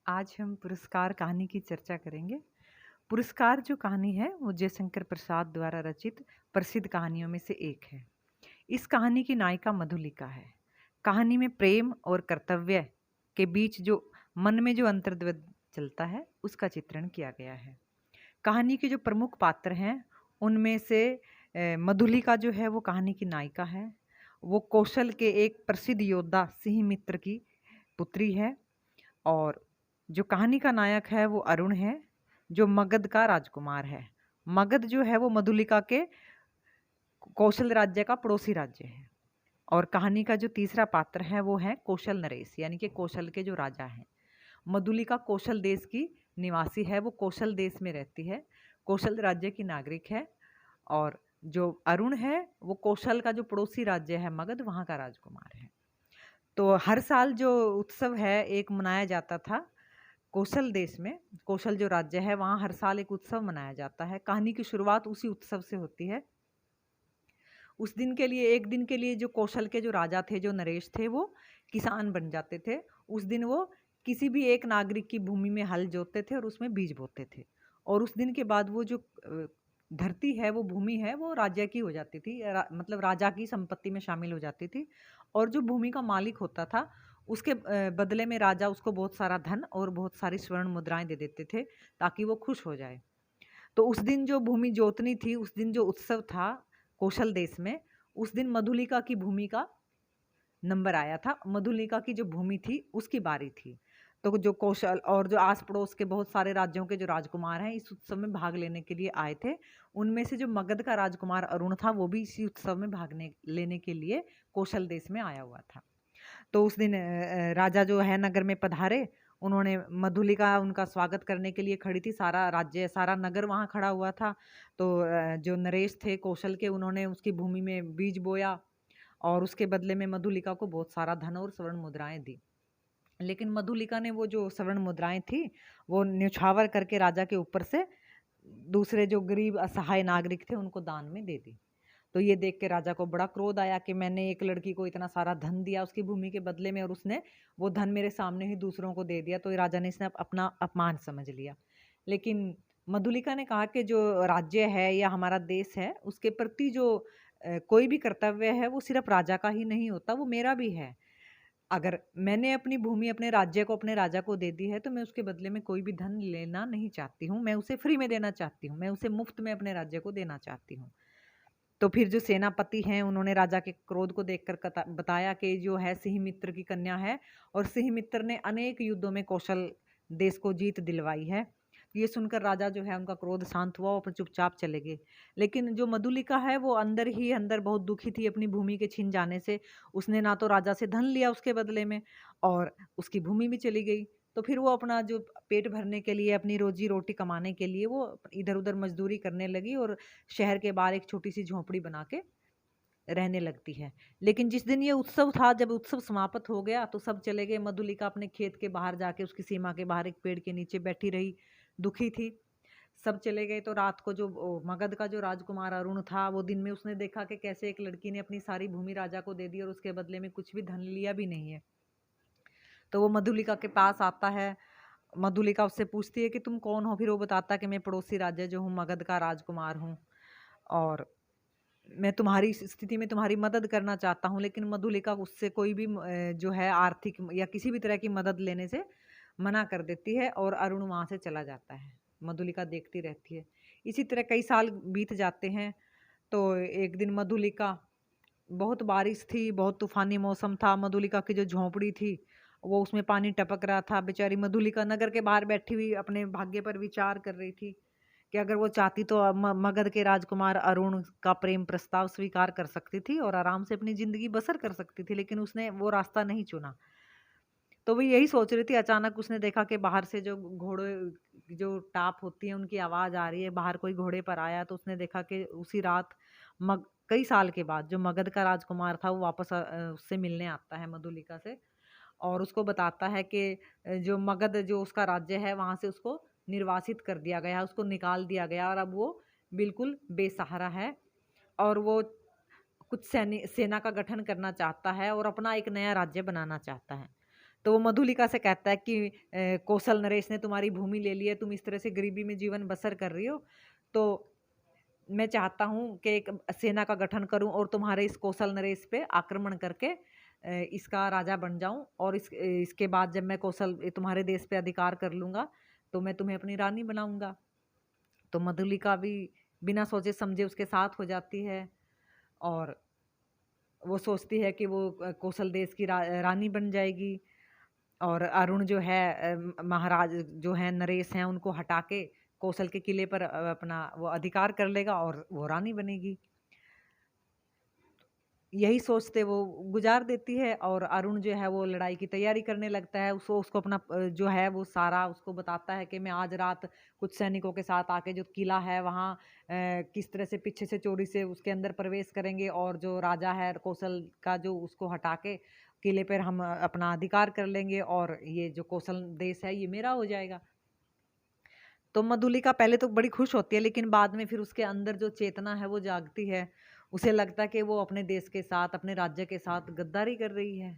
आज हम पुरस्कार कहानी की चर्चा करेंगे। पुरस्कार जो कहानी है वो जयशंकर प्रसाद द्वारा रचित प्रसिद्ध कहानियों में से एक है। इस कहानी की नायिका मधुलिका है। कहानी में प्रेम और कर्तव्य के बीच जो मन में जो अंतर्द्वंद चलता है उसका चित्रण किया गया है। कहानी के जो प्रमुख पात्र हैं उनमें से मधुलिका जो है वो कहानी की नायिका है। वो कौशल के एक प्रसिद्ध योद्धा सिंह मित्र की पुत्री है। और जो कहानी का नायक है वो अरुण है, जो मगध का राजकुमार है। मगध जो है वो मधुलिका के कौशल राज्य का पड़ोसी राज्य है। और कहानी का जो तीसरा पात्र है वो है कौशल नरेश, यानी कि कौशल के जो राजा हैं। मधुलिका कौशल देश की निवासी है, वो कौशल देश में रहती है, कौशल राज्य की नागरिक है। और जो अरुण है वो कौशल का जो पड़ोसी राज्य है मगध, वहाँ का राजकुमार है। तो हर साल जो उत्सव है एक मनाया जाता था कौशल देश में। कौशल जो राज्य है वहाँ हर साल एक उत्सव मनाया जाता है। कहानी की शुरुआत उसी उत्सव से होती है। उस दिन के लिए, एक दिन के लिए, जो कौशल के जो राजा थे, जो नरेश थे, वो किसान बन जाते थे। उस दिन वो किसी भी एक नागरिक की भूमि में हल जोतते थे और उसमें बीज बोते थे। और उस दिन के बाद वो जो धरती है, वो भूमि है, वो राज्य की हो जाती थी, मतलब राजा की संपत्ति में शामिल हो जाती थी। और जो भूमि का मालिक होता था उसके बदले में राजा उसको बहुत सारा धन और बहुत सारी स्वर्ण मुद्राएं दे देते थे ताकि वो खुश हो जाए। तो उस दिन जो भूमि जोतनी थी, उस दिन जो उत्सव था कौशल देश में, उस दिन मधुलिका की भूमि का नंबर आया था। मधुलिका की जो भूमि थी उसकी बारी थी। तो जो कौशल और जो आस पड़ोस के बहुत सारे राज्यों के जो राजकुमार हैं इस उत्सव में भाग लेने के लिए आए थे। उनमें से जो मगध का राजकुमार अरुण था वो भी इसी उत्सव में भागने लेने के लिए कौशल देश में आया हुआ था। तो उस दिन राजा जो है नगर में पधारे। उन्होंने मधुलिका उनका स्वागत करने के लिए खड़ी थी, सारा राज्य, सारा नगर वहाँ खड़ा हुआ था। तो जो नरेश थे कौशल के, उन्होंने उसकी भूमि में बीज बोया और उसके बदले में मधुलिका को बहुत सारा धन और स्वर्ण मुद्राएं दी। लेकिन मधुलिका ने वो जो स्वर्ण मुद्राएं थी वो न्यौछावर करके राजा के ऊपर से दूसरे जो गरीब असहाय नागरिक थे उनको दान में दे दी। तो ये देख के राजा को बड़ा क्रोध आया कि मैंने एक लड़की को इतना सारा धन दिया उसकी भूमि के बदले में और उसने वो धन मेरे सामने ही दूसरों को दे दिया। तो ये राजा ने इसने अपना अपमान समझ लिया। लेकिन मधुलिका ने कहा कि जो राज्य है या हमारा देश है उसके प्रति जो कोई भी कर्तव्य है वो सिर्फ राजा का ही नहीं होता, वो मेरा भी है। अगर मैंने अपनी भूमि अपने राज्य को, अपने राजा को दे दी है तो मैं उसके बदले में कोई भी धन लेना नहीं चाहती हूँ, मैं उसे फ्री में देना चाहती हूँ, मैं उसे मुफ्त में अपने राज्य को देना चाहती हूँ। तो फिर जो सेनापति हैं उन्होंने राजा के क्रोध को देखकर बताया कि जो है सिंह मित्र की कन्या है और सिंह मित्र ने अनेक युद्धों में कौशल देश को जीत दिलवाई है। ये सुनकर राजा जो है उनका क्रोध शांत हुआ, वो अपने चुपचाप चले गए। लेकिन जो मधुलिका है वो अंदर ही अंदर बहुत दुखी थी अपनी भूमि के छिन जाने से। उसने ना तो राजा से धन लिया उसके बदले में और उसकी भूमि भी चली गई। तो फिर वो अपना जो पेट भरने के लिए, अपनी रोजी रोटी कमाने के लिए वो इधर उधर मजदूरी करने लगी और शहर के बाहर एक छोटी सी झोंपड़ी बना के रहने लगती है। लेकिन जिस दिन ये उत्सव था, जब उत्सव समाप्त हो गया तो सब चले गए। मधुलिका अपने खेत के बाहर जाके उसकी सीमा के बाहर एक पेड़ के नीचे बैठी रही, दुखी थी। सब चले गए तो रात को जो मगध का जो राजकुमार अरुण था वो दिन में उसने देखा कि कैसे एक लड़की ने अपनी सारी भूमि राजा को दे दी और उसके बदले में कुछ भी धन लिया भी नहीं है। तो वो मधुलिका के पास आता है। मधुलिका उससे पूछती है कि तुम कौन हो। फिर वो बताता है कि मैं पड़ोसी राज्य जो हूँ मगध का राजकुमार हूँ और मैं तुम्हारी इस स्थिति में तुम्हारी मदद करना चाहता हूँ। लेकिन मधुलिका उससे कोई भी जो है आर्थिक या किसी भी तरह की मदद लेने से मना कर देती है और अरुण वहाँ से चला जाता है। मधुलिका देखती रहती है। इसी तरह कई साल बीत जाते हैं। तो एक दिन मधुलिका, बहुत बारिश थी, बहुत तूफानी मौसम था। मधुलिका की जो झोंपड़ी थी वो उसमें पानी टपक रहा था। बेचारी मधुलिका नगर के बाहर बैठी हुई अपने भाग्य पर विचार कर रही थी कि अगर वो चाहती तो मगध के राजकुमार अरुण का प्रेम प्रस्ताव स्वीकार कर सकती थी और आराम से अपनी जिंदगी बसर कर सकती थी, लेकिन उसने वो रास्ता नहीं चुना। तो वो यही सोच रही थी, अचानक उसने देखा कि बाहर से जो घोड़े जो टाप होती है उनकी आवाज आ रही है। बाहर कोई घोड़े पर आया तो उसने देखा कि उसी रात कई साल के बाद जो मगध का राजकुमार था वो वापस उससे मिलने आता है मधुलिका से और उसको बताता है कि जो मगध जो उसका राज्य है वहां से उसको निर्वासित कर दिया गया, उसको निकाल दिया गया और अब वो बिल्कुल बेसहारा है। और वो कुछ सेना का गठन करना चाहता है और अपना एक नया राज्य बनाना चाहता है। तो वो मधुलिका से कहता है कि कौशल नरेश ने तुम्हारी भूमि ले ली है, तुम इस तरह से गरीबी में जीवन बसर कर रही हो, तो मैं चाहता हूँ कि एक सेना का गठन करूँ और तुम्हारे इस कौशल नरेश पे आक्रमण करके इसका राजा बन जाऊँ, और इसके बाद जब मैं तुम्हारे देश पे अधिकार कर लूँगा तो मैं तुम्हें अपनी रानी बनाऊँगा। तो मधुलिका भी बिना सोचे समझे उसके साथ हो जाती है, और वो सोचती है कि वो कौशल देश की रानी बन जाएगी, और अरुण जो है महाराज जो है नरेश हैं उनको हटा के कौशल के किले पर अपना वो अधिकार कर लेगा और वो रानी बनेगी। यही सोचते वो गुजार देती है, और अरुण जो है वो लड़ाई की तैयारी करने लगता है। उसको अपना जो है वो सारा उसको बताता है कि मैं आज रात कुछ सैनिकों के साथ आके जो किला है वहाँ किस तरह से पीछे से चोरी से उसके अंदर प्रवेश करेंगे, और जो राजा है कौशल का जो उसको हटा के किले पर हम अपना अधिकार कर लेंगे, और ये जो कौशल देश है ये मेरा हो जाएगा। तो मधुलिका पहले तो बड़ी खुश होती है, लेकिन बाद में फिर उसके अंदर जो चेतना है वो जागती है। उसे लगता है कि वो अपने देश के साथ, अपने राज्य के साथ गद्दारी कर रही है।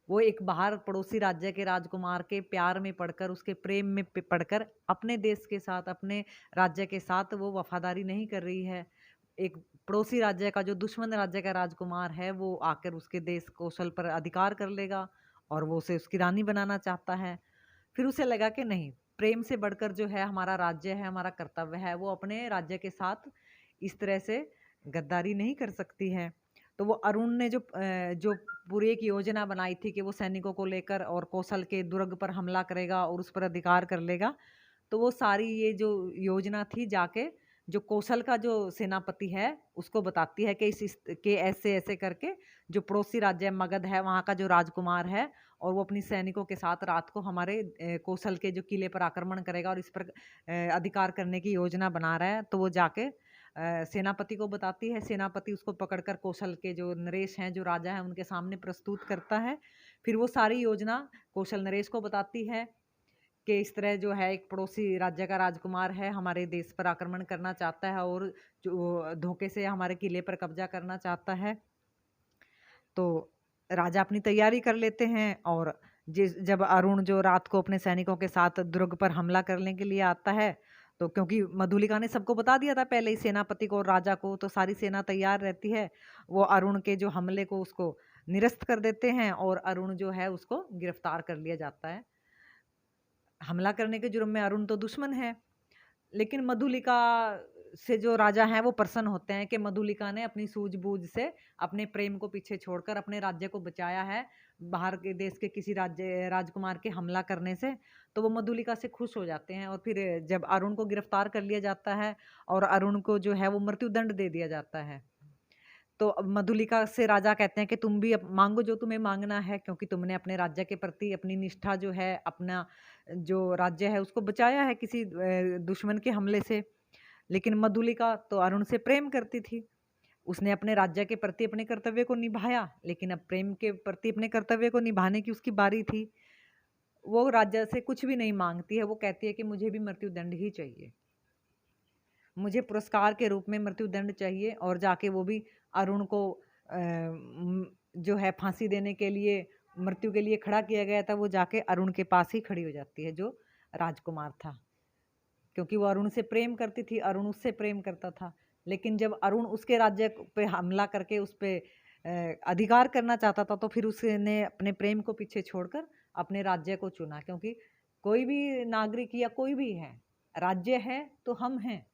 वो एक बाहर पड़ोसी राज्य के राजकुमार के प्यार में पड़कर, उसके प्रेम में पड़कर अपने देश के साथ, अपने राज्य के साथ वो वफादारी नहीं कर रही है। एक पड़ोसी राज्य का, जो दुश्मन राज्य का राजकुमार है, वो आकर उसके देश कौशल पर अधिकार कर लेगा और वो उसे उसकी रानी बनाना चाहता है। फिर उसे लगा कि नहीं, प्रेम से बढ़कर जो है हमारा राज्य है, हमारा कर्तव्य है, वो अपने राज्य के साथ इस तरह से गद्दारी नहीं कर सकती है। तो वो अरुण ने जो पूरी एक योजना बनाई थी कि वो सैनिकों को लेकर और कौशल के दुर्ग पर हमला करेगा और उस पर अधिकार कर लेगा, तो वो सारी ये जो योजना थी जाके जो कौशल का जो सेनापति है उसको बताती है कि के ऐसे ऐसे करके जो पड़ोसी राज्य मगध है वहाँ का जो राजकुमार है, और वो अपनी सैनिकों के साथ रात को हमारे कौशल के जो किले पर आक्रमण करेगा और इस पर अधिकार करने की योजना बना रहा है। तो वो जाके सेनापति को बताती है। सेनापति उसको पकड़कर कौशल के जो नरेश हैं, जो राजा हैं, उनके सामने प्रस्तुत करता है। फिर वो सारी योजना कौशल नरेश को बताती है कि इस तरह जो है एक पड़ोसी राज्य का राजकुमार है, हमारे देश पर आक्रमण करना चाहता है और जो धोखे से हमारे किले पर कब्जा करना चाहता है। तो राजा अपनी तैयारी कर लेते हैं, और जब अरुण जो रात को अपने सैनिकों के साथ दुर्ग पर हमला करने के लिए आता है, तो क्योंकि मधुलिका ने सबको बता दिया था पहले ही, सेनापति को और राजा को, तो सारी सेना तैयार रहती है। वो अरुण के जो हमले को उसको निरस्त कर देते हैं, और अरुण जो है उसको गिरफ्तार कर लिया जाता है। हमला करने के जुर्म में अरुण तो दुश्मन है, लेकिन मधुलिका से जो राजा हैं वो प्रसन्न होते हैं कि मधुलिका ने अपनी सूझबूझ से अपने प्रेम को पीछे छोड़कर अपने राज्य को बचाया है बाहर के देश के किसी राजकुमार के हमला करने से। तो वो मधुलिका से खुश हो जाते हैं, और फिर जब अरुण को गिरफ्तार कर लिया जाता है और अरुण को जो है वो मृत्युदंड दे दिया जाता है, तो अब मधुलिका से राजा कहते हैं कि तुम भी अब मांगो जो तुम्हें मांगना है, क्योंकि तुमने अपने राज्य के प्रति अपनी निष्ठा जो है, अपना जो राज्य है उसको बचाया है किसी दुश्मन के हमले से। लेकिन मधुलिका तो अरुण से प्रेम करती थी। उसने अपने राज्य के प्रति अपने कर्तव्य को निभाया, लेकिन अब प्रेम के प्रति अपने कर्तव्य को निभाने की उसकी बारी थी। वो राज्य से कुछ भी नहीं मांगती है, वो कहती है कि मुझे भी मृत्युदंड ही चाहिए। मुझे पुरस्कार के रूप में मृत्युदंड चाहिए, और जाके वो भी अरुण को जो है फांसी देने के लिए, मृत्यु के लिए खड़ा किया गया था, वो जाके अरुण के पास ही खड़ी हो जाती है, जो राजकुमार था। क्योंकि वो अरुण से प्रेम करती थी, अरुण उससे प्रेम करता था। लेकिन जब अरुण उसके राज्य पे हमला करके उस पे अधिकार करना चाहता था, तो फिर उसने अपने प्रेम को पीछे छोड़कर अपने राज्य को चुना। क्योंकि कोई भी नागरिक या कोई भी है, राज्य है तो हम हैं।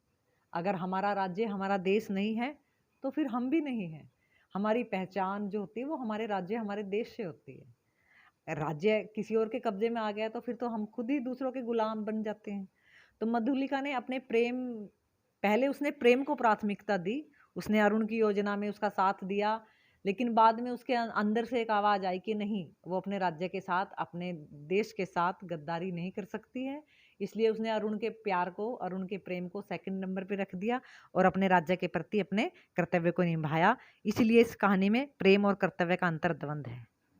अगर हमारा राज्य, हमारा देश नहीं है, तो फिर हम भी नहीं हैं। हमारी पहचान जो होती है वो हमारे राज्य, हमारे देश से होती है। राज्य किसी और के कब्जे में आ गया तो फिर तो हम खुद ही दूसरों के गुलाम बन जाते हैं। तो मधुलिका ने अपने पहले उसने प्रेम को प्राथमिकता दी, उसने अरुण की योजना में उसका साथ दिया, लेकिन बाद में उसके अंदर से एक आवाज़ आई कि नहीं, वो अपने राज्य के साथ, अपने देश के साथ गद्दारी नहीं कर सकती है। इसलिए उसने अरुण के प्यार को, अरुण के प्रेम को सेकंड नंबर पे रख दिया और अपने राज्य के प्रति अपने कर्तव्य को निभाया। इसलिए इस कहानी में प्रेम और कर्तव्य का अंतर्द्वंद है।